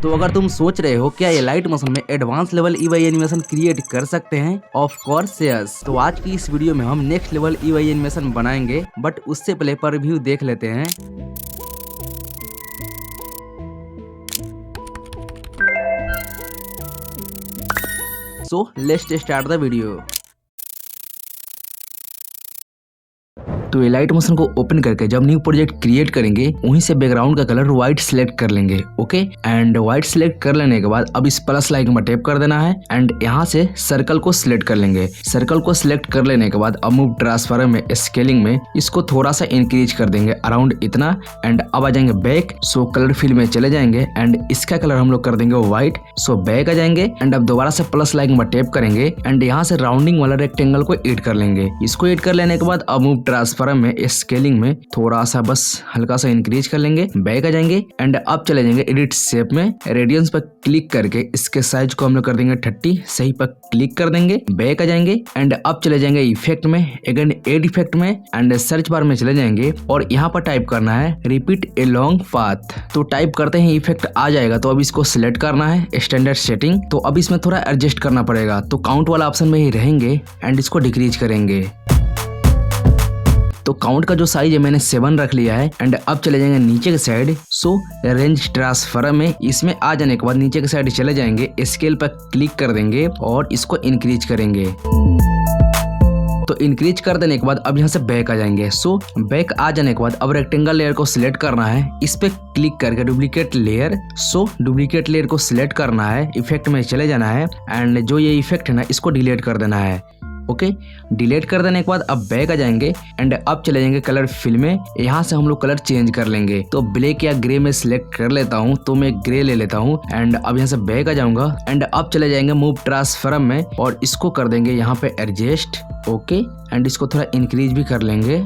तो अगर तुम सोच रहे हो क्या ये लाइट मोशन में advance level EY animation create कर सकते हैं, ऑफ कोर्स यस। तो आज की इस वीडियो में हम नेक्स्ट लेवल ईवाई एनिमेशन बनाएंगे, बट उससे पहले पर रिव्यू देख लेते हैं। So let's start the video. तो ये लाइट मोशन को ओपन करके जब न्यू प्रोजेक्ट क्रिएट करेंगे, वहीं से बैकग्राउंड का कलर व्हाइट सिलेक्ट कर लेंगे। ओके, एंड व्हाइट सिलेक्ट कर लेने के बाद अब इस प्लस लाइकन पर टैप कर देना है एंड यहाँ से सर्कल को सिलेक्ट कर लेंगे। सर्कल को सिलेक्ट कर लेने के बाद अब मूव ट्रांसफॉर्म में स्केलिंग में इसको थोड़ा सा इंक्रीज कर देंगे अराउंड इतना। एंड अब आ जाएंगे बैक, सो कलर फील में चले जाएंगे एंड इसका कलर हम लोग कर देंगे व्हाइट। सो बैक आ जाएंगे एंड अब दोबारा से प्लस लाइकन पर टैप करेंगे एंड यहाँ से राउंडिंग वाला रेक्टेंगल को एड कर लेंगे। इसको एड कर लेने के बाद अब मूव ट्रांसफॉर्म में स्केलिंग में थोड़ा सा बस हल्का सा इंक्रीज कर लेंगे। बैक आ जाएंगे एंड अब चले जाएंगे एडिट शेप में, रेडियंस पर क्लिक करके इसके साइज को हम लोग कर देंगे 30, सही पर क्लिक कर देंगे। बैक आ जाएंगे एंड अब चले जाएंगे इफेक्ट में, अगेन एड इफेक्ट में एंड सर्च बार में चले जाएंगे और यहाँ पर टाइप करना है रिपीट ए लॉन्ग पाथ। तो टाइप करते हैं इफेक्ट आ जाएगा, तो अब इसको सिलेक्ट करना है स्टैंडर्ड सेटिंग। तो अब इसमें थोड़ा एडजस्ट करना पड़ेगा, तो काउंट वाला ऑप्शन में ही रहेंगे एंड इसको डिक्रीज करेंगे। तो काउंट का जो साइज है मैंने 7 रख लिया है एंड अब चले जाएंगे नीचे के साइड। सो रेंज ट्रांसफॉर्म में इसमें आ जाने के बाद नीचे के साइड चले जाएंगे, स्केल पर क्लिक कर देंगे और इसको इंक्रीज करेंगे। तो इंक्रीज कर देने के बाद अब यहाँ से बैक आ जाएंगे। सो बैक आ जाने के बाद अब रेक्टेंगल लेयर को सिलेक्ट करना है, इस पे क्लिक करके डुप्लीकेट लेयर। सो डुप्लीकेट लेयर को सिलेक्ट करना है, इफेक्ट में चले जाना है एंड जो ये इफेक्ट है ना इसको डिलीट कर देना है। ओके, डिलीट कर देने के बाद अब बैक आ जाएंगे एंड अब चले जाएंगे कलर फिल में। यहाँ से हम लोग कलर चेंज कर लेंगे, तो ब्लैक या ग्रे में सिलेक्ट कर लेता हूँ, तो मैं ग्रे ले लेता हूँ एंड अब यहाँ से बैक आ जाऊंगा एंड अब चले जाएंगे मूव ट्रांसफॉर्म में और इसको कर देंगे यहाँ पे एडजस्ट। ओके, एंड इसको थोड़ा इंक्रीज भी कर लेंगे।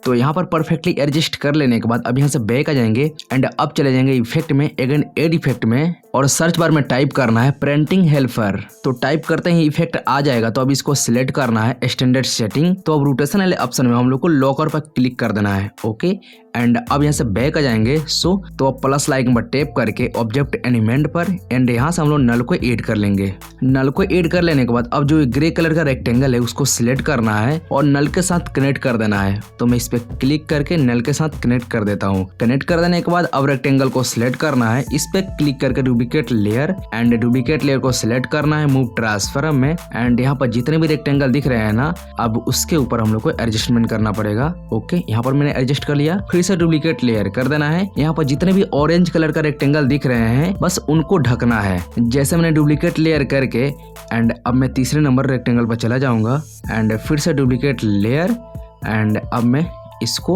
तो यहाँ पर परफेक्टली एडजस्ट कर लेने के बाद अब यहाँ से बैक आ जाएंगे एंड अब चले जाएंगे इफेक्ट में, अगेन एड इफेक्ट में और सर्च बार में टाइप करना है प्रिंटिंग हेल्पर। तो टाइप करते ही इफेक्ट आ जाएगा, तो अब इसको सिलेक्ट करना है स्टैंडर्ड सेटिंग। तो अब रोटेशन वाले ऑप्शन में हम लोग को लॉकर पर क्लिक कर देना है। ओके, एंड अब यहाँ से बैक आ जाएंगे। सो तो अब प्लस लाइकन पर टैप करके ऑब्जेक्ट एलिमेंट पर एंड यहाँ से हम लोग नल को ऐड कर लेंगे। नल को ऐड कर लेने के बाद अब जो ग्रे कलर का रेक्टेंगल है उसको सिलेक्ट करना है और नल के साथ कनेक्ट कर देना है। तो मैं इस पे क्लिक करके नल के साथ कनेक्ट कर देता हूँ। कनेक्ट कर देने के बाद अब रेक्टेंगल को सिलेक्ट करना है, इस पे क्लिक करके duplicate layer and duplicate layer को सिलेक्ट करना है मूव ट्रांसफॉर्म में एंड यहाँ पर जितने भी रेक्टेंगल दिख रहे हैं ना, अब उसके ऊपर हम लोग को एडजस्टमेंट करना पड़ेगा। ओके, यहाँ पर मैंने एडजस्ट कर लिया, फिर से डुप्लीकेट लेयर कर देना है। यहाँ पर जितने भी ऑरेंज कलर का रेक्टेंगल दिख रहे हैं बस उनको ढकना है, जैसे मैंने डुप्लीकेट लेयर करके। एंड अब मैं तीसरे नंबर रेक्टेंगल पर चला जाऊंगा एंड फिर से डुप्लीकेट लेयर एंड अब मैं इसको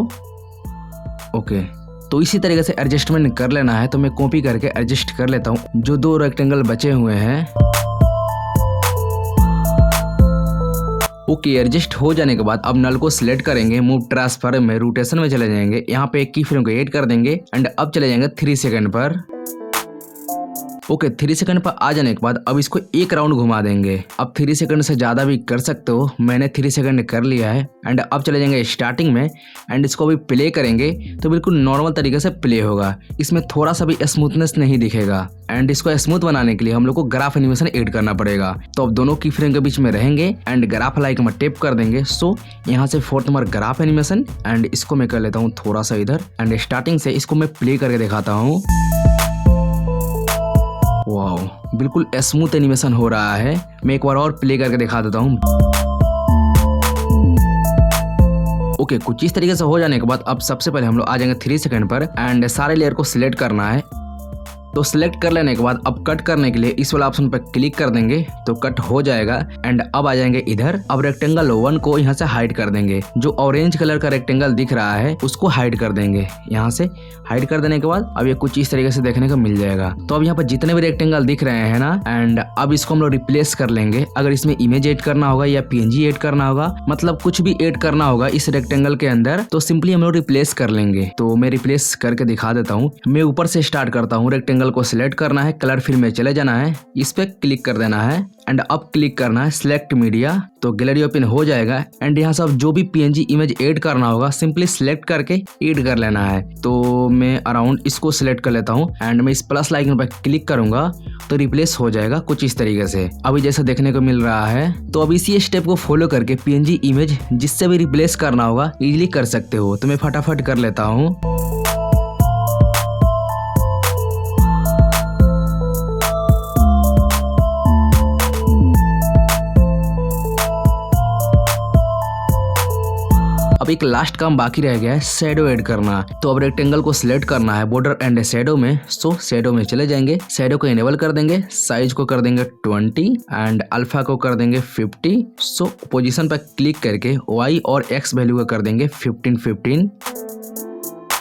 ओके तो इसी तरीके से एडजस्टमेंट कर लेना है। तो मैं कॉपी करके एडजस्ट कर लेता हूँ जो 2 रेक्टेंगल बचे हुए हैं। ओके, एडजस्ट हो जाने के बाद अब नल को सिलेक्ट करेंगे, मूव ट्रांसफॉर्म में रोटेशन में चले जाएंगे, यहाँ पे एक की फ्रेम को ऐड कर देंगे एंड अब चले जाएंगे 3 सेकंड पर। ओके, 3 सेकंड पर आ जाने के बाद अब इसको एक राउंड घुमा देंगे। अब 3 सेकंड से ज्यादा भी कर सकते हो, मैंने 3 सेकंड कर लिया है एंड अब चले जाएंगे स्टार्टिंग में एंड इसको भी प्ले करेंगे तो बिल्कुल नॉर्मल तरीके से प्ले होगा, इसमें थोड़ा सा भी स्मूथनेस नहीं दिखेगा। एंड इसको स्मूथ बनाने के लिए हम लोग को ग्राफ एनिमेशन ऐड करना पड़ेगा। तो अब दोनों की फ्रेम के बीच में रहेंगे एंड ग्राफ लाइकन में टैप कर देंगे। सो यहाँ से 4th number graph animation and इसको मैं कर लेता हूँ थोड़ा सा इधर एंड स्टार्टिंग से इसको मैं प्ले करके दिखाता हूँ। वाओ, बिल्कुल स्मूथ एनिमेशन हो रहा है। मैं एक बार और प्ले करके दिखा देता हूँ। ओके, कुछ इस तरीके से हो जाने के बाद अब सबसे पहले हम लोग आ जाएंगे 3 सेकंड पर एंड सारे लेयर को सिलेक्ट करना है। तो सिलेक्ट कर लेने के बाद अब कट करने के लिए इस वाला ऑप्शन पर क्लिक कर देंगे तो कट हो जाएगा एंड अब आ जाएंगे इधर। अब रेक्टेंगल 1 को यहाँ से हाइड कर देंगे, जो ऑरेंज कलर का रेक्टेंगल दिख रहा है उसको हाइड कर देंगे। यहाँ से हाइड कर देने के बाद अब ये कुछ इस तरीके से देखने को मिल जाएगा। तो अब यहाँ पर जितने भी रेक्टेंगल दिख रहे हैं ना एंड अब इसको हम लोग रिप्लेस कर लेंगे। अगर इसमें इमेज ऐड करना होगा या PNG ऐड करना होगा, मतलब कुछ भी ऐड करना होगा इस रेक्टेंगल के अंदर, तो सिंपली हम लोग रिप्लेस कर लेंगे। तो मैं रिप्लेस करके दिखा देता हूँ। मैं ऊपर से स्टार्ट करता हूँ, रेक्टेंगल रेक्टेंगल को सिलेक्ट करना है, कलर फिल में चले जाना है, इस पे क्लिक कर देना है एंड अब क्लिक करना है सिलेक्ट मीडिया। तो गैलरी ओपन हो जाएगा एंड यहाँ से अब जो भी पीएनजी इमेज ऐड करना होगा सिंपली सिलेक्ट करके ऐड कर लेना है। तो मैं अराउंड इसको सिलेक्ट कर लेता हूँ एंड मैं इस प्लस आइकन पर क्लिक करूंगा तो रिप्लेस हो जाएगा कुछ इस तरीके से अभी जैसा देखने को मिल रहा है। तो अब इसी स्टेप को फॉलो करके पीएनजी इमेज जिससे भी रिप्लेस करना होगा इजीली कर सकते हो। तो मैं फटाफट कर लेता हूँ। अब एक लास्ट काम बाकी रह गया है शैडो ऐड करना। तो अब रेक्टेंगल को सिलेक्ट करना है बॉर्डर एंड शैडो में। सो शैडो में चले जाएंगे, शैडो को इनेबल कर देंगे, साइज को कर देंगे 20 एंड अल्फा को कर देंगे 50। सो पोजीशन पर क्लिक करके वाई और एक्स वैल्यू को कर देंगे 15-15।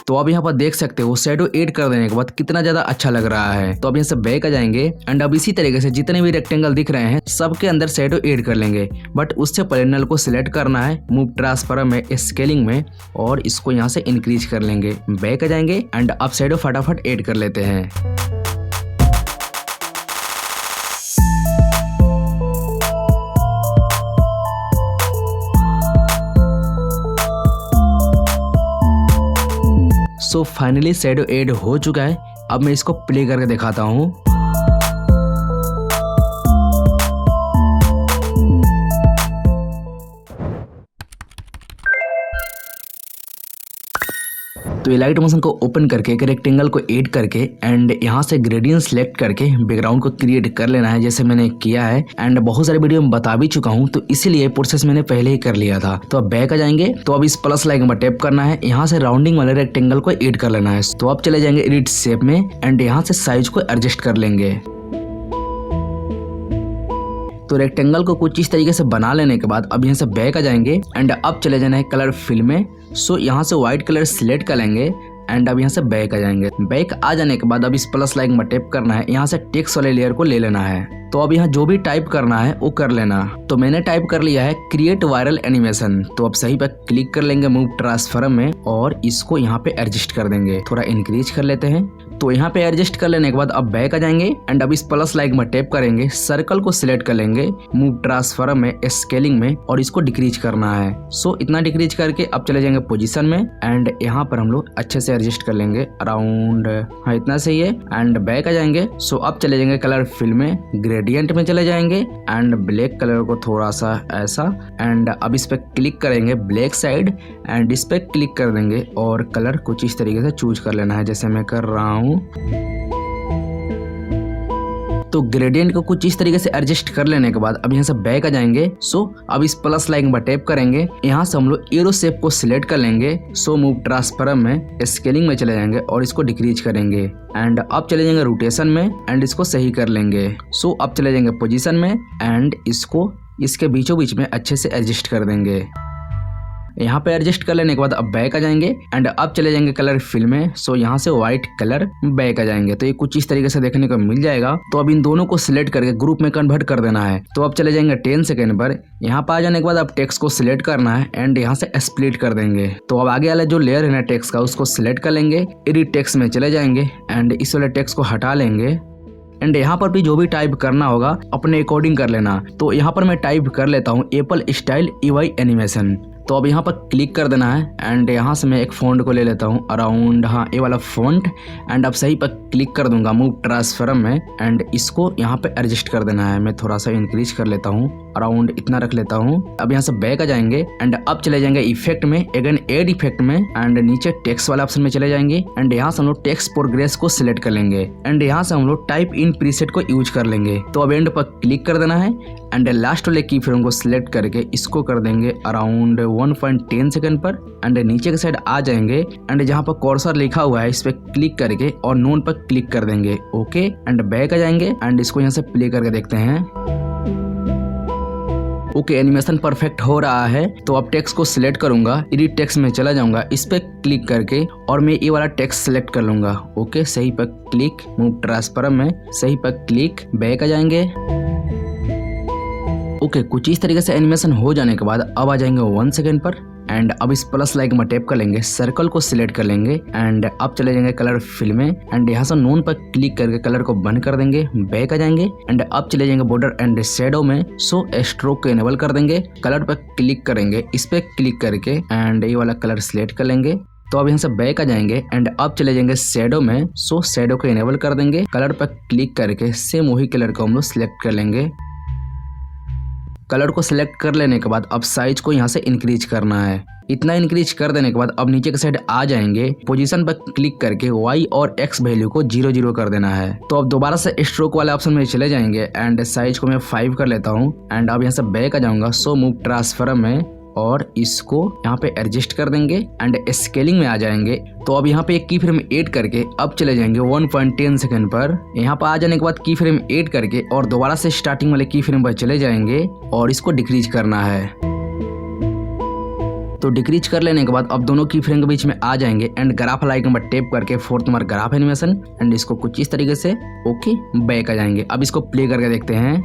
तो अब यहाँ पर देख सकते हो शैडो ऐड कर देने के बाद कितना ज्यादा अच्छा लग रहा है। तो अब यहाँ से बैक आ जाएंगे एंड अब इसी तरीके से जितने भी रेक्टेंगल दिख रहे हैं सबके अंदर शैडो ऐड कर लेंगे। बट उससे पहले नल को सिलेक्ट करना है, मूव ट्रांसफर में, स्केलिंग में और इसको यहाँ से इंक्रीज कर लेंगे। बैक आ जाएंगे एंड अब शैडो फटाफट ऐड कर लेते हैं। सो फाइनली शैडो ऐड हो चुका है। अब मैं इसको प्ले करके दिखाता हूँ। तो ये लाइट मोशन को ओपन करके एक रेक्टेंगल को ऐड करके एंड यहाँ से ग्रेडियंट सेलेक्ट करके बैकग्राउंड को क्रिएट कर लेना है जैसे मैंने किया है एंड बहुत सारे वीडियो में बता भी चुका हूँ। तो इसीलिए प्रोसेस मैंने पहले ही कर लिया था। तो अब बैक आ जाएंगे। तो अब इस प्लस लाइकन पर टैप करना है, यहाँ से राउंडिंग वाले रेक्टेंगल को ऐड कर लेना है। तो अब चले जाएंगे एडिट शेप में एंड यहाँ से साइज को एडजस्ट कर लेंगे। तो रेक्टेंगल को कुछ इस तरीके से बना लेने के बाद अब यहाँ से बैक आ जाएंगे एंड अब चले जाना है कलर फिल में। सो यहाँ से व्हाइट कलर सिलेक्ट कर लेंगे एंड अब यहाँ से बैक आ जाएंगे। बैक आ जाने के बाद अब इस प्लस लाइकन पर टैप करना है, यहाँ से टेक्स्ट वाले लेयर को ले लेना है। तो अब यहाँ जो भी टाइप करना है वो कर लेना। तो मैंने टाइप कर लिया है क्रिएट वायरल एनिमेशन। तो अब सही पर क्लिक कर लेंगे मूव ट्रांसफॉर्म में और इसको यहाँ पे एडजस्ट कर देंगे, थोड़ा इंक्रीज कर लेते हैं। तो यहाँ पे एडजस्ट कर लेने के बाद अब बैक आ जाएंगे एंड अब इस प्लस लाइकन में टैप करेंगे, सर्कल को सिलेक्ट कर लेंगे, मूव ट्रांसफॉर्म में, स्केलिंग में और इसको डिक्रीज करना है। सो इतना डिक्रीज करके अब चले जाएंगे पोजीशन में एंड यहाँ पर हम लोग अच्छे से एडजस्ट कर लेंगे अराउंड, हाँ इतना सही है एंड बैक आ जाएंगे। सो अब चले जाएंगे कलर फिल में, ग्रेडियंट में चले जाएंगे एंड ब्लैक कलर को थोड़ा सा ऐसा एंड अब इस पे क्लिक करेंगे ब्लैक साइड एंड इस पे क्लिक कर देंगे और कलर कुछ इस तरीके से चूज कर लेना है जैसे मैं कर रहा हूँ। तो ग्रेडियंट को कुछ इस तरीके से एडजस्ट कर लेने के बाद अब यहाँ से बैक आ जाएंगे। सो अब इस प्लस लाइकन पर टैप करेंगे, यहाँ से हम लोग एरो शेप को सिलेक्ट कर लेंगे। सो मूव ट्रांसफॉर्म में, स्केलिंग में चले जाएंगे और इसको डिक्रीज करेंगे एंड अब चले जाएंगे रोटेशन में एंड इसको सही कर लेंगे। सो अब चले जाएंगे पोजीशन में एंड इसको इसके बीचों बीच में अच्छे से एडजस्ट कर देंगे। यहाँ पे एडजस्ट कर लेने के बाद अब बैक आ जाएंगे एंड अब चले जाएंगे कलर फिल में। सो यहाँ से व्हाइट कलर बैक आ जाएंगे। तो ये कुछ इस तरीके से देखने को मिल जाएगा। तो अब इन दोनों को सिलेक्ट करके ग्रुप में कन्वर्ट कर देना है। तो अब चले जाएंगे 10 सेकेंड पर। यहाँ पर आ जाने के बाद अब टेक्स्ट को सिलेक्ट करना है एंड यहाँ से स्प्लिट कर देंगे। तो अब आगे वाला जो लेयर है ना टेक्स्ट का उसको सिलेक्ट कर लेंगे, एडिट टेक्स्ट में चले जाएंगे एंड इस वाले टेक्स्ट को हटा लेंगे एंड यहाँ पर भी जो भी टाइप करना होगा अपने अकॉर्डिंग कर लेना। तो यहाँ पर मैं टाइप कर लेता हूँ एप्पल स्टाइल EY एनिमेशन। तो अब यहाँ पर क्लिक कर देना है एंड यहाँ से मैं एक फॉन्ट को ले लेता हूँ अराउंड, हाँ ये वाला फॉन्ट एंड अब सही पर क्लिक कर दूंगा मूव ट्रांसफॉर्म में एंड इसको यहाँ पे एडजस्ट कर देना है। मैं थोड़ा सा इंक्रीज कर लेता हूँ, अराउंड इतना रख लेता हूँ। अब यहाँ से बैक आ जाएंगे एंड अब चले जाएंगे इफेक्ट में, अगेन एड इफेक्ट में एंड नीचे टेक्स्ट वाला ऑप्शन में चले जाएंगे एंड यहाँ से हम लोग टेक्स्ट प्रोग्रेस को सिलेक्ट कर लेंगे एंड यहाँ से हम लोग टाइप इन प्रीसेट को यूज कर लेंगे। तो अब एंड पर क्लिक कर देना है एंड लास्ट वाले की फ्रेम को सिलेक्ट करके इसको कर देंगे अराउंड 1.10 सेकंड पर एंड नीचे के साइड आ जाएंगे एंड जहाँ पर कर्सर लिखा हुआ है इस पे क्लिक करके और नोन पर क्लिक कर देंगे। ओके एंड बैक आ जाएंगे एंड इसको यहाँ से प्ले करके देखते हैं। ओके एनिमेशन परफेक्ट हो रहा है। तो अब टेक्स्ट को सिलेक्ट करूंगा, एडिट टेक्स्ट में चला जाऊंगा, इस पे क्लिक करके और मैं ये वाला टेक्स्ट सिलेक्ट कर लूंगा। ओके सही पर क्लिक, मूव ट्रांसफॉर्म में सही पर क्लिक, बैक आ जाएंगे। ओके कुछ इस तरीके से एनिमेशन हो जाने के बाद अब आ जाएंगे 1 सेकंड पर एंड अब इस प्लस लाइक में टैप कर लेंगे, सर्कल को सिलेक्ट कर लेंगे एंड अब चले जाएंगे कलर फिल में एंड यहाँ से नोन पर क्लिक करके कलर को बंद कर देंगे, बैक आ जाएंगे एंड अब चले जाएंगे बॉर्डर एंड शेडो में सो स्ट्रोक को इनेबल कर देंगे, कलर पर क्लिक करेंगे, इस पे क्लिक करके एंड ये वाला कलर सिलेक्ट कर लेंगे। तो अब यहाँ से बैक आ जाएंगे एंड अब चले जाएंगे शेडो में सो शेडो को इनेबल कर देंगे, कलर पर क्लिक करके सेम वही कलर को हम लोग सिलेक्ट कर लेंगे। कलर को सिलेक्ट कर लेने के बाद अब साइज को यहाँ से इंक्रीज करना है। इतना इंक्रीज कर देने के बाद अब नीचे के साइड आ जाएंगे, पोजीशन पर क्लिक करके y और x वैल्यू को 0 कर देना है। तो अब दोबारा से स्ट्रोक वाले ऑप्शन में चले जाएंगे एंड साइज को मैं 5 कर लेता हूँ एंड अब यहाँ से बैक आ जाऊंगा सो मूव ट्रांसफॉर्म में और इसको यहाँ पे एडजस्ट कर देंगे एंड स्केलिंग में आ जाएंगे। तो अब यहाँ पे एक की फ्रेम ऐड करके अब चले जाएंगे 1.10 सेकंड पर। यहाँ पर आ जाने के बाद की फ्रेम ऐड करके और दोबारा से स्टार्टिंग वाले की फ्रेम पर चले जाएंगे और इसको डिक्रीज करना है। तो डिक्रीज कर लेने के बाद अब दोनों की फ्रेम के बीच में आ जाएंगे एंड ग्राफ आइकन पर टैप करके 4th number graph animation and इसको कुछ इस तरीके से ओके बैक आ जाएंगे। अब इसको प्ले करके देखते हैं।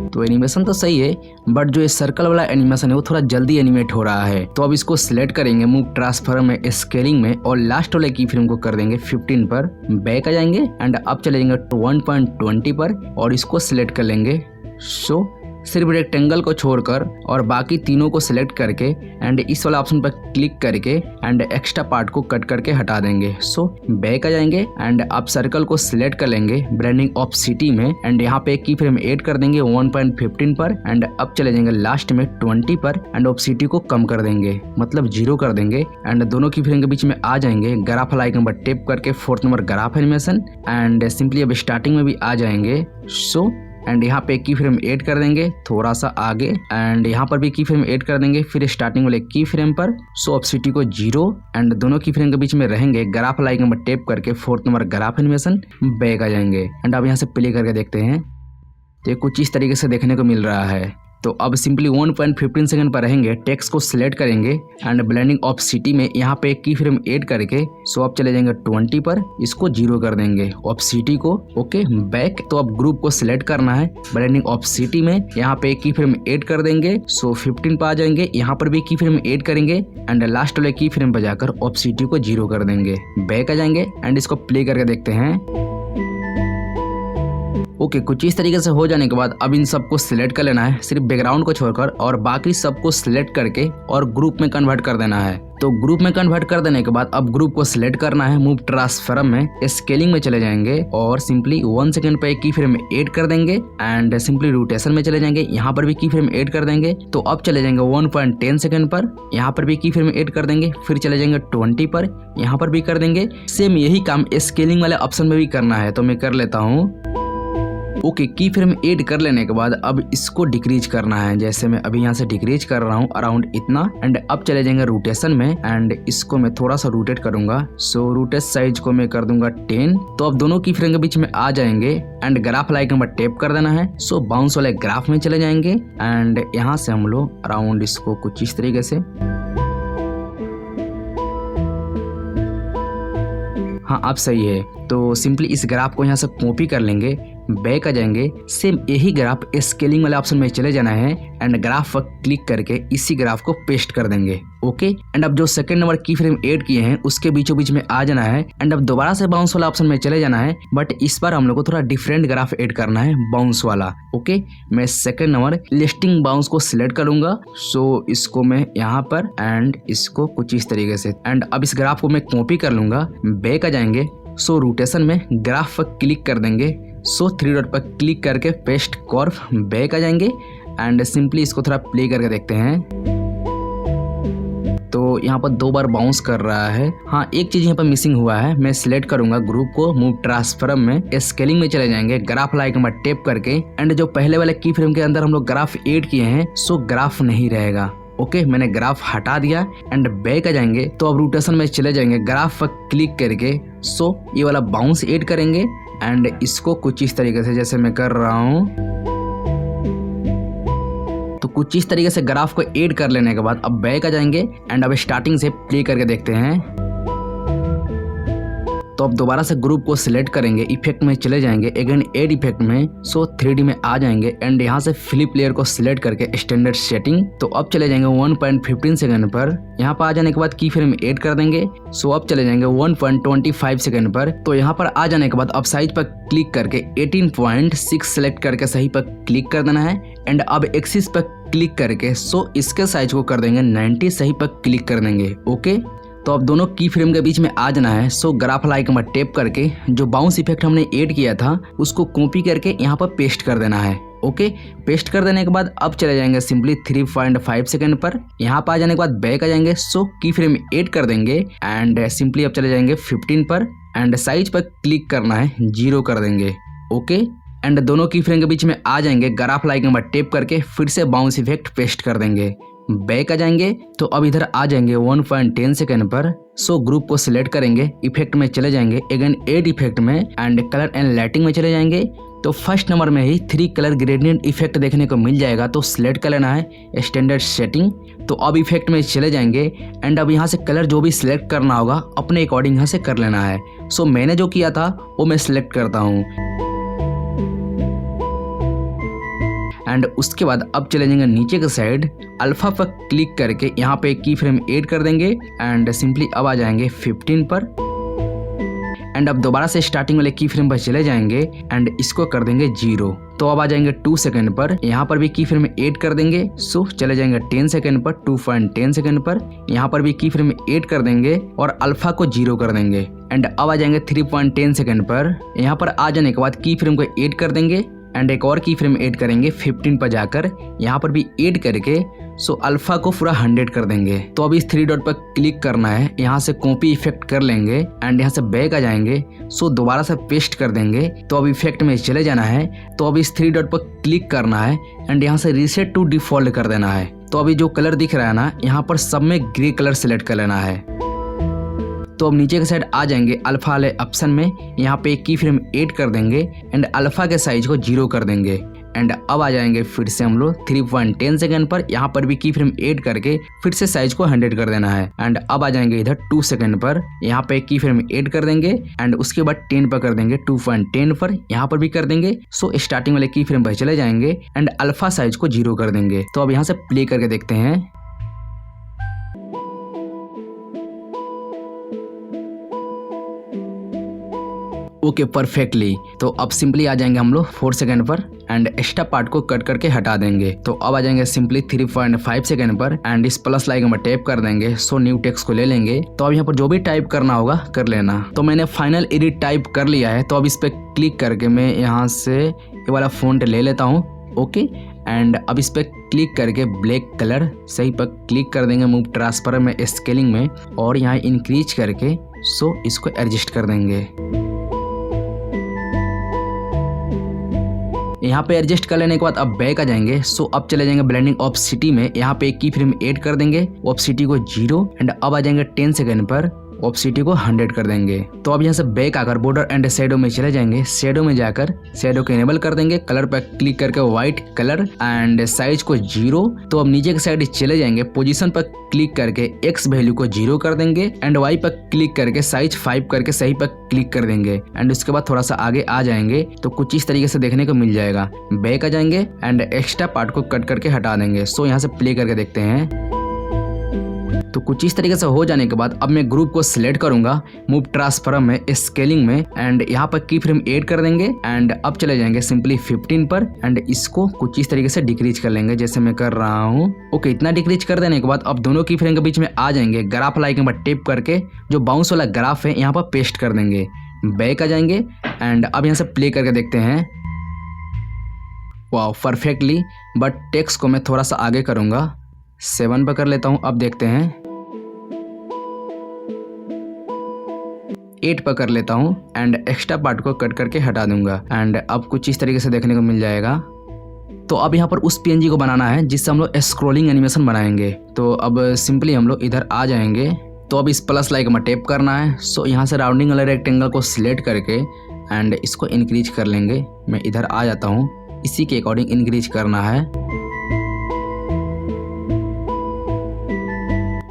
तो एनिमेशन तो सही है बट जो ये सर्कल वाला एनिमेशन है वो थोड़ा जल्दी एनिमेट हो रहा है। तो अब इसको सिलेक्ट करेंगे मूव ट्रांसफॉर्म में स्केलिंग में और लास्ट वाले की फ्रेम को कर देंगे 15 पर, बैक आ जाएंगे एंड अब चले जाएंगे 1.20 पर और इसको सिलेक्ट कर लेंगे। सो सिर्फ रेक्टेंगल को छोड़कर और बाकी तीनों को सिलेक्ट करके एंड इस वाला ऑप्शन पर क्लिक करके एंड एक्स्ट्रा पार्ट को कट करके हटा देंगे। सो बैक आ जाएंगे एंड अब सर्कल को सिलेक्ट कर लेंगे ब्लेंडिंग ऑप्सिटी में एंड यहाँ पे एक की फ्रेम ऐड कर देंगे 1.15 पर एंड अब चले जाएंगे लास्ट में 20 पर एंड ऑप्सिटी को कम कर देंगे, मतलब 0 कर देंगे एंड दोनों की फ्रेम के बीच में आ जाएंगे, ग्राफ आइकन पर टैप करके 4th number graph animation and simply अब स्टार्टिंग में भी आ जाएंगे। सो एंड यहाँ पे की फ्रेम ऐड कर देंगे थोड़ा सा आगे एंड यहाँ पर भी की फ्रेम ऐड कर देंगे फिर स्टार्टिंग वाले की फ्रेम पर। सो ऑप्सिटी को 0 एंड दोनों की फ्रेम के बीच में रहेंगे, ग्राफ आइकन पर टैप करके 4th number graph animation back आ जाएंगे एंड अब यहाँ से प्ले करके देखते हैं। तो ये कुछ इस तरीके से देखने को मिल रहा है। तो अब सिंपली 1.15 सेकंड पर रहेंगे, टेक्स्ट को सिलेक्ट करेंगे एंड ब्लेंडिंग ऑप्सिटी में यहाँ पे एक की फ्रेम ऐड करके सो अब चले जाएंगे 20 पर, इसको 0 कर देंगे ऑप्सिटी को ओके बैक। तो अब ग्रुप को सिलेक्ट करना है, ब्लेंडिंग ऑप्सिटी में यहाँ पे एक की फ्रेम ऐड कर देंगे सो 15 पर आ जाएंगे, यहाँ पर भी की फ्रेम ऐड करेंगे एंड लास्ट वाले की फ्रेम पर जाकर ऑप्सिटी को 0 कर देंगे, बैक आ जाएंगे एंड इसको प्ले करके देखते हैं। ओके कुछ इस तरीके से हो जाने के बाद अब इन सबको सिलेक्ट कर लेना है, सिर्फ बैकग्राउंड को छोड़कर और बाकी सबको सिलेक्ट करके और ग्रुप में कन्वर्ट कर देना है। तो ग्रुप में कन्वर्ट कर देने के बाद अब ग्रुप को सिलेक्ट करना है, मूव ट्रांसफॉर्म में स्केलिंग में चले जाएंगे और सिंपली 1 सेकंड पे एक की फ्रेम ऐड कर देंगे एंड सिंपली रोटेशन में चले जाएंगे, यहाँ पर भी की फ्रेम ऐड कर देंगे। तो अब चले जाएंगे 1.10 सेकंड पर, यहाँ पर भी की फ्रेम ऐड कर देंगे, फिर चले जाएंगे 20 पर, यहाँ पर भी कर देंगे। सेम यही काम स्केलिंग वाले ऑप्शन में भी करना है, तो मैं कर लेता हूँ। ओके की फ्रेम ऐड कर लेने के बाद अब इसको डिक्रीज करना है, जैसे मैं अभी यहाँ से डिक्रीज कर रहा हूँ अराउंड इतना एंड अब चले जाएंगे रोटेशन में एंड इसको मैं थोड़ा सा रोटेट करूंगा। सो रोटेट साइज को मैं कर दूंगा 10। तो अब दोनों की फ्रेम के बीच में आ जाएंगे एंड ग्राफ आइकन पर टैप कर देना है। सो बाउंस वाले ग्राफ में चले जाएंगे एंड यहाँ से हम लोग अराउंड इसको कुछ इस तरीके से, हाँ अब सही है। तो सिंपली इस ग्राफ को यहाँ से कॉपी कर लेंगे, बैक आ जाएंगे, सेम यही ग्राफ स्केलिंग वाले ऑप्शन में चले जाना है एंड ग्राफ पर क्लिक करके इसी ग्राफ को पेस्ट कर देंगे ओके। एंड अब जो सेकंड नंबर की फ्रेम ऐड किए हैं उसके बीचों बीच में आ जाना है एंड अब दोबारा से बाउंस वाला ऑप्शन में चले जाना है, बट इस बार हम लोग को थोड़ा डिफरेंट ग्राफ ऐड करना है, बाउंस वाला ओके। मैं सेकंड नंबर लिस्टिंग बाउंस को सिलेक्ट करूंगा। सो इसको मैं यहाँ पर एंड इसको कुछ इस तरीके से एंड अब इस ग्राफ को मैं कॉपी कर लूंगा, बैक आ जाएंगे। सो रोटेशन में ग्राफ पर क्लिक कर देंगे, सो 3 डॉट पर क्लिक करके पेस्ट कर्व, बैक आ जाएंगे एंड सिंपली इसको थोड़ा प्ले करके देखते हैं। तो यहाँ पर 2 बार बाउंस कर रहा है। हाँ एक चीज यहाँ पर मिसिंग हुआ है, मैं सिलेक्ट करूंगा ग्रुप को, मूव ट्रांसफॉर्म में स्केलिंग में चले जाएंगे, ग्राफ आइकन पर टैप करके एंड जो पहले वाले की फ्रेम के अंदर हम लोग ग्राफ ऐड किए हैं सो ग्राफ नहीं रहेगा ओके। मैंने ग्राफ हटा दिया एंड बैक आ जाएंगे। तो अब रोटेशन में चले जाएंगे, ग्राफ पर क्लिक करके सो ये वाला बाउंस ऐड करेंगे एंड इसको कुछ इस तरीके से जैसे मैं कर रहा हूँ। तो कुछ इस तरीके से ग्राफ को ऐड कर लेने के बाद अब बैक आ जाएंगे एंड अब स्टार्टिंग से प्ले करके देखते हैं। तो अब दोबारा से ग्रुप को सिलेक्ट करेंगे, इफेक्ट में चले जाएंगे, अगेन एड इफेक्ट में, सो 3D में आ जाएंगे एंड यहाँ से फ्लिप लेयर को सिलेक्ट करके स्टैंडर्ड सेटिंग। तो अब चले जाएंगे 1.15 सेकंड पर, यहाँ पर आ जाने के बाद की फ्रेम ऐड कर देंगे। सो अब चले जाएंगे 1.25 सेकंड पर। तो यहाँ पर आ जाने के बाद अब साइज पर क्लिक करके 18.6 सेलेक्ट करके सही पर क्लिक कर देना है एंड अब एक्सिस पर क्लिक करके सो इसके साइज को कर देंगे 90, सही पर क्लिक कर देंगे। ओके, तो अब दोनों की फ्रेम के बीच में आ जाना है। सो ग्राफ आइकन पर टैप करके जो बाउंस इफेक्ट हमने ऐड किया था उसको कॉपी करके यहाँ पर पेस्ट कर देना है। ओके, पेस्ट कर देने के बाद अब चले जाएंगे सिंपली 3.5 सेकंड पर, यहाँ पर आ जाने के बाद बैक आ जाएंगे। सो की फ्रेम ऐड कर देंगे एंड सिंपली अब चले जाएंगे 15 पर एंड साइज पर क्लिक करना है, 0 कर देंगे। ओके, एंड दोनों की फ्रेम के बीच में आ जाएंगे, ग्राफ आइकन पर टैप करके फिर से बाउंस इफेक्ट पेस्ट कर देंगे, बैक आ जाएंगे। तो अब इधर आ जाएंगे 1.10 सेकंड पर। सो ग्रुप को सिलेक्ट करेंगे, इफेक्ट में चले जाएंगे, अगेन एड इफेक्ट में एंड कलर एंड लाइटिंग में चले जाएंगे। तो फर्स्ट नंबर में ही 3 कलर ग्रेडियंट इफेक्ट देखने को मिल जाएगा, तो सिलेक्ट कर लेना है स्टैंडर्ड सेटिंग। तो अब इफेक्ट में चले जाएंगे एंड अब यहाँ से कलर जो भी सिलेक्ट करना होगा अपने अकॉर्डिंग यहाँ से कर लेना है। सो मैंने जो किया था वो मैं सिलेक्ट करता हूँ एंड उसके बाद अब चले जाएंगे नीचे के साइड, अल्फा पर क्लिक करके यहाँ पे की फ्रेम ऐड कर देंगे एंड सिंपली अब आ जाएंगे 15 पर एंड अब दोबारा से स्टार्टिंग वाले की फ्रेम पर चले जाएंगे एंड इसको कर देंगे 0। तो अब आ जाएंगे 2 सेकंड पर, यहाँ पर भी की फ्रेम ऐड कर देंगे। सो चले जाएंगे 10 सेकंड पर, 2.10 सेकंड पर, यहाँ पर भी की फ्रेम ऐड कर देंगे और अल्फा को 0 कर देंगे एंड अब आ जाएंगे 3.10 सेकंड पर, यहाँ पर आ जाने के बाद की फ्रेम को ऐड कर देंगे एंड एक और की फ्रेम ऐड करेंगे 15 पर जाकर, यहाँ पर भी ऐड करके सो अल्फा को पूरा 100 कर देंगे। तो अब इस 3 डॉट पर क्लिक करना है, यहाँ से कॉपी इफेक्ट कर लेंगे एंड यहाँ से बैक आ जाएंगे। सो दोबारा से पेस्ट कर देंगे। तो अब इफेक्ट में चले जाना है, तो अब इस 3 डॉट पर क्लिक करना है एंड यहाँ से रीसेट टू डिफॉल्ट कर देना है। तो अभी जो कलर दिख रहा है ना, यहाँ पर सब में ग्रे कलर सेलेक्ट कर लेना है। तो अब नीचे के साइड आ जाएंगे अल्फा वाले ऑप्शन में, यहाँ पे एक की फ्रेम ऐड कर देंगे एंड अल्फा के साइज को 0 कर देंगे एंड अब आ जाएंगे फिर से हम लोग 3.10 सेकंड पर, यहाँ पर भी की फ्रेम ऐड करके फिर से साइज को 100 कर देना है एंड अब आ जाएंगे इधर 2 सेकंड पर, यहाँ पे एक की फ्रेम ऐड कर देंगे एंड उसके बाद 10 पर कर देंगे, 2.10 पर यहाँ पर भी कर देंगे। सो स्टार्टिंग वाले की फ्रेम पर चले जाएंगे एंड अल्फा साइज को 0 कर देंगे। तो अब यहाँ से प्ले करके देखते हैं। Okay perfectly. तो अब सिंपली आ जाएंगे हम लोग 4 सेकंड पर एंड एक्स्ट्रा पार्ट को कट करके हटा देंगे। तो अब आ जाएंगे सिंपली 3.5 सेकंड पर एंड इस प्लस लाइकन में टैप कर देंगे। सो न्यू टेक्स्ट को ले लेंगे। तो अब यहाँ पर जो भी टाइप करना होगा कर लेना। तो मैंने फाइनल एडिट टाइप कर लिया है। तो अब इस पर क्लिक करके मैं यहाँ से ये वाला फ़ॉन्ट ले लेता हूँ। ओके एंड अब इस पर क्लिक करके ब्लैक कलर सही पर क्लिक कर देंगे, मूव ट्रांसफर में स्केलिंग में और यहाँ इंक्रीज करके सो इसको एडजस्ट कर देंगे। यहाँ पे एडजस्ट कर लेने के बाद अब बैक आ जाएंगे। सो अब चले जाएंगे ब्लेंडिंग ऑप्सिटी में, यहाँ पे एक की फ्रेम ऐड कर देंगे, ऑप्सिटी को 0 एंड अब आ जाएंगे 10 सेकंड पर, ऑप्सिटी को 100 कर देंगे। तो अब यहाँ से बैक आकर बॉर्डर एंड शेडो में चले जाएंगे। शेडो में जाकर शेडो को इनेबल कर देंगे, कलर पर क्लिक करके व्हाइट कलर एंड साइज को 0। तो अब नीचे के साइड चले जाएंगे, पोजीशन पर क्लिक करके एक्स वैल्यू को 0 कर देंगे एंड वाई पर क्लिक करके साइज 5 करके सही पर क्लिक कर देंगे एंड उसके बाद थोड़ा सा आगे आ जाएंगे तो कुछ इस तरीके से देखने को मिल जाएगा। बैक आ जाएंगे एंड एक्स्ट्रा पार्ट को कट करके हटा देंगे। सो यहाँ से प्ले करके देखते हैं। तो कुछ इस तरीके से हो जाने के बाद अब मैं ग्रुप को सिलेक्ट करूंगा, मूव ट्रांसफॉर्म में स्केलिंग में एंड यहाँ पर की फ्रेम ऐड कर देंगे एंड अब चले जाएंगे सिंपली 15 पर एंड इसको कुछ इस तरीके से डिक्रीज कर लेंगे जैसे मैं कर रहा हूँ। ओके इतना डिक्रीज कर देने के बाद अब दोनों की फ्रेम के बीच में आ जाएंगे, ग्राफ आइकन पर टैप करके जो बाउंस वाला ग्राफ है यहाँ पर पेस्ट कर देंगे। बैक आ जाएंगे एंड अब यहाँ से प्ले करके देखते हैं। वाह परफेक्टली, बट टेक्स्ट को मैं थोड़ा सा आगे करूंगा, 7 पर कर लेता हूँ। अब देखते हैं 8 पर कर लेता हूँ एंड एक्स्ट्रा पार्ट को कट करके हटा दूंगा एंड अब कुछ इस तरीके से देखने को मिल जाएगा। तो अब यहाँ पर उस पीएनजी को बनाना है जिससे हम लोग स्क्रॉलिंग एनिमेशन बनाएंगे। तो अब सिंपली हम लोग इधर आ जाएंगे। तो अब इस प्लस लाइक में टैप करना है। सो यहाँ से राउंडिंग वाले रेक्टेंगल को सिलेक्ट करके एंड इसको इंक्रीज कर लेंगे। मैं इधर आ जाता हूँ, इसी के अकॉर्डिंग इंक्रीज करना है।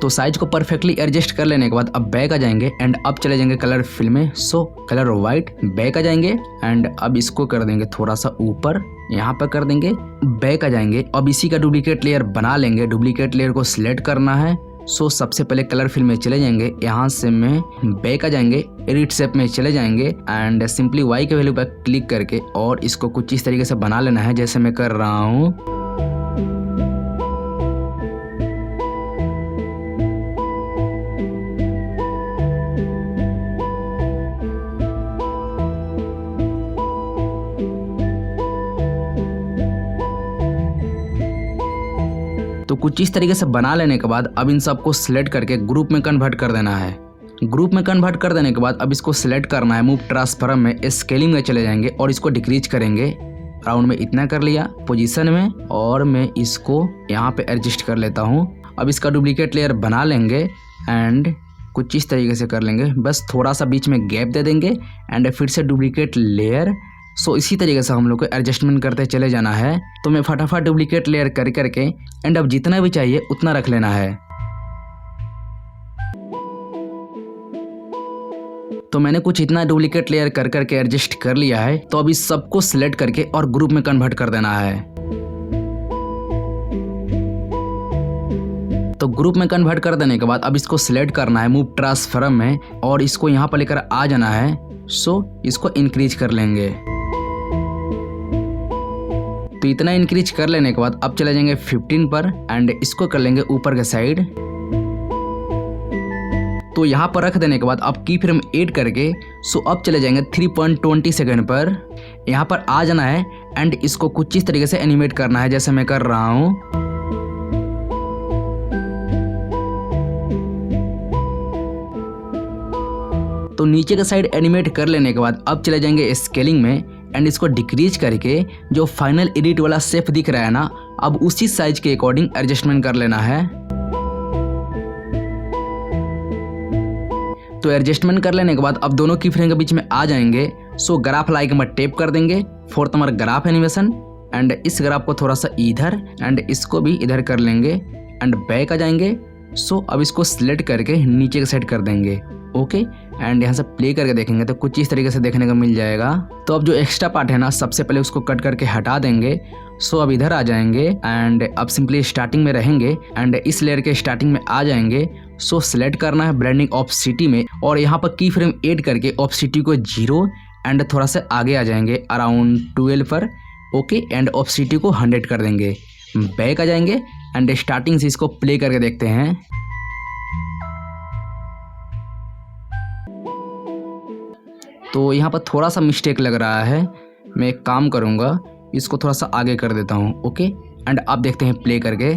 तो साइज को परफेक्टली एडजस्ट कर लेने के बाद अब बैक आ जाएंगे एंड अब चले जाएंगे कलर फिल में। सो कलर वाइट, बैक आ जाएंगे एंड अब इसको कर देंगे थोड़ा सा ऊपर, यहाँ पर कर देंगे, बैक आ जाएंगे। अब इसी का डुप्लीकेट लेयर बना लेंगे। डुप्लीकेट लेयर को सिलेक्ट करना है। सो सबसे पहले कलर फिल में चले जाएंगे, यहाँ से में बैक आ जाएंगे, एडिट शेप में चले जाएंगे एंड सिंपली वाई के वैल्यू पर क्लिक करके और इसको कुछ इस तरीके से बना लेना है जैसे मैं कर रहा हूँ। तो कुछ इस तरीके से बना लेने के बाद अब इन सबको सिलेक्ट करके ग्रुप में कन्वर्ट कर देना है। ग्रुप में कन्वर्ट कर देने के बाद अब इसको सिलेक्ट करना है, मूव ट्रांसफॉर्म में स्केलिंग में चले जाएंगे और इसको डिक्रीज करेंगे। राउंड में इतना कर लिया पोजीशन में और मैं इसको यहाँ पे एडजस्ट कर लेता हूँ। अब इसका डुप्लीकेट लेयर बना लेंगे एंड कुछ इस तरीके से कर लेंगे, बस थोड़ा सा बीच में गैप दे देंगे एंड फिर से डुप्लीकेट लेयर। सो इसी तरीके से हम लोग को एडजस्टमेंट करते चले जाना है। तो मैं फटाफट डुप्लीकेट लेयर कर करके एंड अब जितना भी चाहिए उतना रख लेना है। तो मैंने कुछ इतना डुप्लीकेट लेयर कर करके एडजस्ट कर लिया है। तो अब इस सबको सिलेक्ट करके और ग्रुप में कन्वर्ट कर देना है। तो ग्रुप में कन्वर्ट कर देने के बाद अब इसको सिलेक्ट करना है, मूव ट्रांसफॉर्म में और इसको यहाँ पर लेकर आ जाना है। सो इसको इंक्रीज कर लेंगे। तो इतना इंक्रीज कर लेने के बाद अब चले जाएंगे 15 पर एंड इसको कर लेंगे ऊपर के साइड। तो यहाँ पर रख देने के बाद अब की फ्रेम ऐड करके सो अब चले जाएंगे 3.20 सेकंड पर। यहाँ पर आ जाना है एंड इसको कुछ इस तरीके से एनिमेट करना है जैसे मैं कर रहा हूँ। तो नीचे के साइड एनिमेट कर लेने के बाद अब चले जाएंगे स्केलिंग में एंड इसको डिक्रीज करके जो फाइनल एडिट वाला शेप दिख रहा है ना, अब उसी साइज के अकॉर्डिंग एडजस्टमेंट कर लेना है। तो एडजस्टमेंट कर लेने के बाद अब दोनों की फ्रेम के बीच में आ जाएंगे। सो ग्राफ लाइक में टेप कर देंगे, 4th number graph animation and इस ग्राफ को थोड़ा सा इधर एंड इसको भी इधर कर लेंगे एंड बैक आ जाएंगे। सो अब इसको सिलेक्ट करके नीचे के साइड कर देंगे। ओके एंड यहाँ से प्ले करके देखेंगे तो कुछ इस तरीके से देखने को मिल जाएगा। तो अब जो एक्स्ट्रा पार्ट है ना, सबसे पहले उसको कट करके हटा देंगे। सो अब इधर आ जाएंगे एंड अब सिंपली स्टार्टिंग में रहेंगे एंड इस लेयर के स्टार्टिंग में आ जाएंगे। सो सिलेक्ट करना है ब्लेंडिंग ऑप्सिटी में और यहाँ पर की फ्रेम ऐड करके ऑप्सिटी को 0 एंड थोड़ा सा आगे आ जाएंगे अराउंड 12 पर। ओके एंड ऑप्सिटी को 100 कर देंगे, बैक आ जाएंगे एंड स्टार्टिंग से इसको प्ले करके देखते हैं। तो यहाँ पर थोड़ा सा मिस्टेक लग रहा है, मैं एक काम करूँगा, इसको थोड़ा सा आगे कर देता हूँ। ओके एंड अब देखते हैं प्ले करके।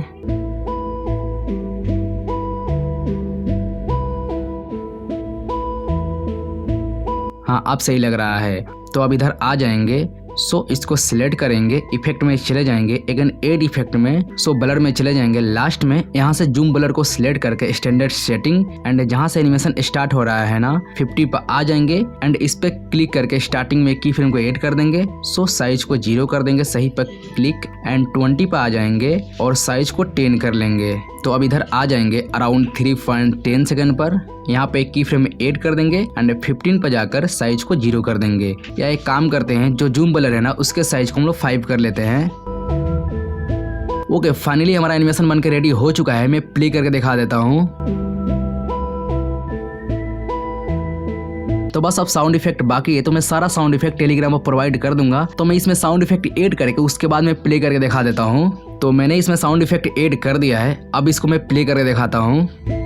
हाँ अब सही लग रहा है। तो अब इधर आ जाएंगे। सो इसको सिलेक्ट करेंगे, इफेक्ट में चले जाएंगे, अगेन एड इफेक्ट में। सो ब्लर में चले जाएंगे, लास्ट में यहाँ से जूम ब्लर को सिलेक्ट करके स्टैंडर्ड सेटिंग एंड जहाँ से एनिमेशन स्टार्ट हो रहा है ना 50 पर आ जाएंगे एंड इस पे क्लिक करके स्टार्टिंग में की फ्रेम को ऐड कर देंगे। सो साइज को 0 कर देंगे, सही पर क्लिक एंड 20 पर आ जाएंगे और साइज को 10 कर लेंगे। तो अब इधर आ जाएंगे अराउंड 3.10 सेकंड पर, यहाँ पे की फ्रेम ऐड कर देंगे एंड 15 पर जाकर साइज को 0 कर देंगे। या एक काम करते हैं, जो जूम ब्लर है ना उसके साइज को हम लोग 5 कर लेते हैं। ओके फाइनली हमारा एनिमेशन बनकर रेडी हो चुका है। मैं प्ले करके दिखा देता हूँ। तो बस अब साउंड इफेक्ट बाकी है, तो मैं सारा साउंड इफेक्ट टेलीग्राम पर प्रोवाइड कर दूंगा। तो मैं इसमें साउंड इफेक्ट ऐड करके उसके बाद मैं प्ले करके दिखा देता हूँ। तो मैंने इसमें साउंड इफेक्ट ऐड कर दिया है, अब इसको मैं प्ले करके दिखाता हूँ।